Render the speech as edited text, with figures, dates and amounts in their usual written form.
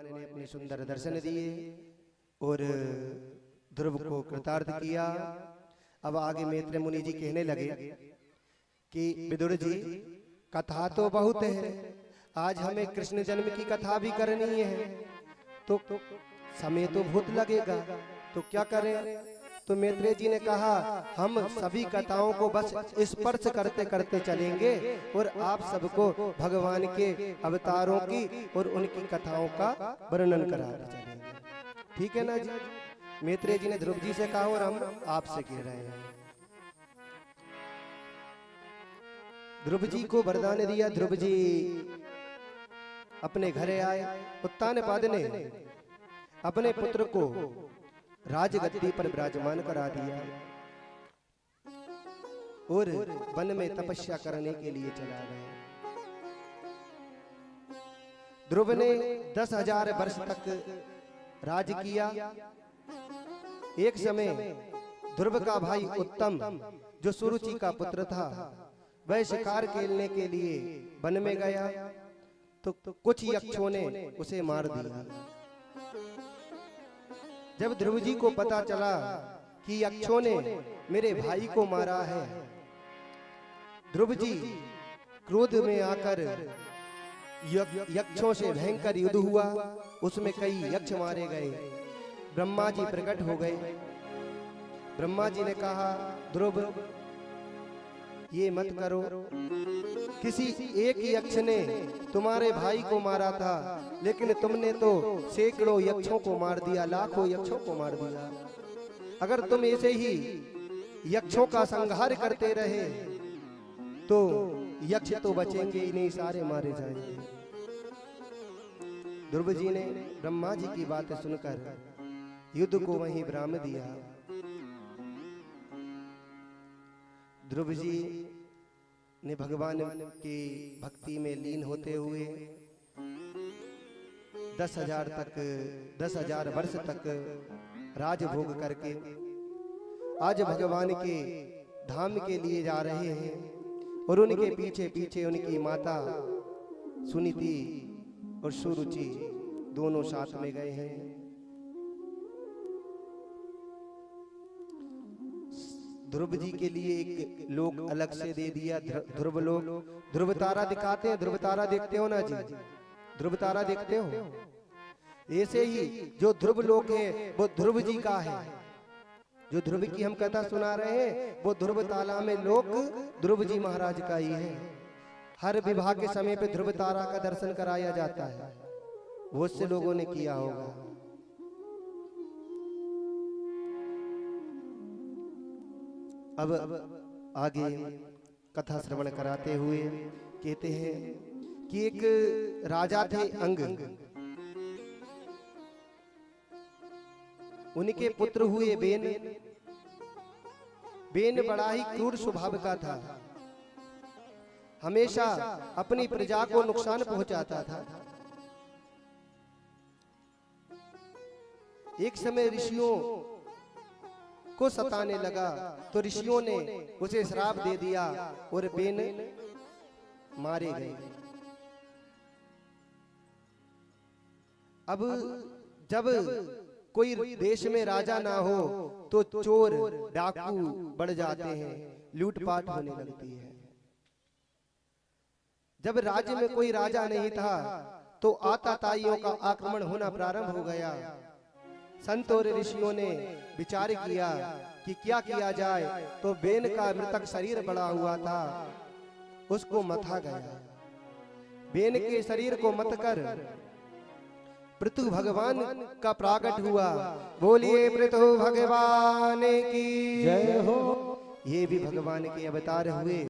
ने अपने सुंदर दर्शन दिए और ध्रुव को कृतार्थ किया। अब आगे मैत्रेय मुनि जी कहने लगे कि विदुर जी, कथा तो बहुत है, आज हमें कृष्ण जन्म की कथा भी करनी है, तो समय तो बहुत लगेगा, तो क्या करें? तो मैत्रेय जी ने कहा, हम सभी कथाओं को बस स्पर्श करते करते चलेंगे और आप सबको भगवान के अवतारों की और उनकी कथाओं का वर्णन कराते चलेंगे। ठीक है ना जी? मैत्रेय जी ने ध्रुव जी से कहा और हम आपसे कह रहे हैं। ध्रुव जी को वरदान दिया। ध्रुव जी अपने घरे आए। उत्तानपाद ने अपने पुत्र को राजगद्दी पर विराजमान करा दिया और वन में तपस्या करने के लिए चला गया। ध्रुव ने 10,000 वर्ष तक राज किया। एक समय ध्रुव का भाई उत्तम, जो सुरुचि का पुत्र था, वह शिकार खेलने के लिए वन में गया तो कुछ यक्षों ने उसे मार दिया। जब ध्रुव जी को पता चला कि यक्षों ने मेरे भाई को मारा है, ध्रुव जी क्रोध में आकर यक्षों से भयंकर युद्ध हुआ। उसमें कई यक्ष मारे गए। ब्रह्मा जी प्रकट हो गए। ब्रह्मा जी ने कहा, ध्रुव ये मत करो, किसी एक यक्ष ने तुम्हारे भाई को मारा था, लेकिन तुमने तो सैकड़ों यक्षों को मार दिया, लाखों यक्षों को मार दिया। अगर तुम ऐसे ही यक्षों का संहार करते रहे तो यक्ष तो बचेंगे ही नहीं, सारे मारे जाएंगे। ध्रुव जी ने ब्रह्मा जी की बातें सुनकर युद्ध को वहीं विराम दिया। ध्रुव जी ने भगवान की भक्ति में लीन होते हुए 10,000 वर्ष तक राजभोग करके आज भगवान के धाम के लिए जा रहे हैं और उनके पीछे पीछे उनकी माता सुनीति और सुरुचि दोनों साथ में गए हैं। ध्रुव जी के लिए एक लोक अलग से दे दिया, ध्रुव लोक। ध्रुव तारा दिखाते हैं, ध्रुव तारा देखते हो ना जी? ध्रुव तारा देखते हो? ऐसे ही जो ध्रुव लोक है वो ध्रुव जी का है। जो ध्रुव की हम कथा सुना रहे हैं वो ध्रुव ताला में लोक ध्रुव जी महाराज का ही है। हर विवाह के समय पे ध्रुव तारा का दर्शन कराया जाता है, बहुत से लोगों ने किया होगा। अब आगे कथा श्रवण कराते हुए कहते हैं कि एक राजा थे अंग, उनके पुत्र हुए बेन। बेन बड़ा ही क्रूर स्वभाव का था, हमेशा अपनी प्रजा को नुकसान पहुंचाता था। एक समय ऋषियों को सताने लगा तो ऋषियों ने उसे श्राप दे दिया और बेन मारे गए। अब जब कोई देश में राजा ना हो तो चोर डाकू बढ़ जाते हैं, लूटपाट होने लगती है। जब राज्य में कोई राजा नहीं था तो आताताइयों का आक्रमण होना प्रारंभ हो गया। संत और ऋषियों ने विचार किया कि क्या किया जाए, तो बेन का मृतक शरीर पड़ा हुआ था, उसको मथा गया। बेन के शरीर को मत कर पृथु भगवान का प्राकट हुआ। बोलिए पृथु भगवान की जय हो। ये भी भगवान के अवतार हुए।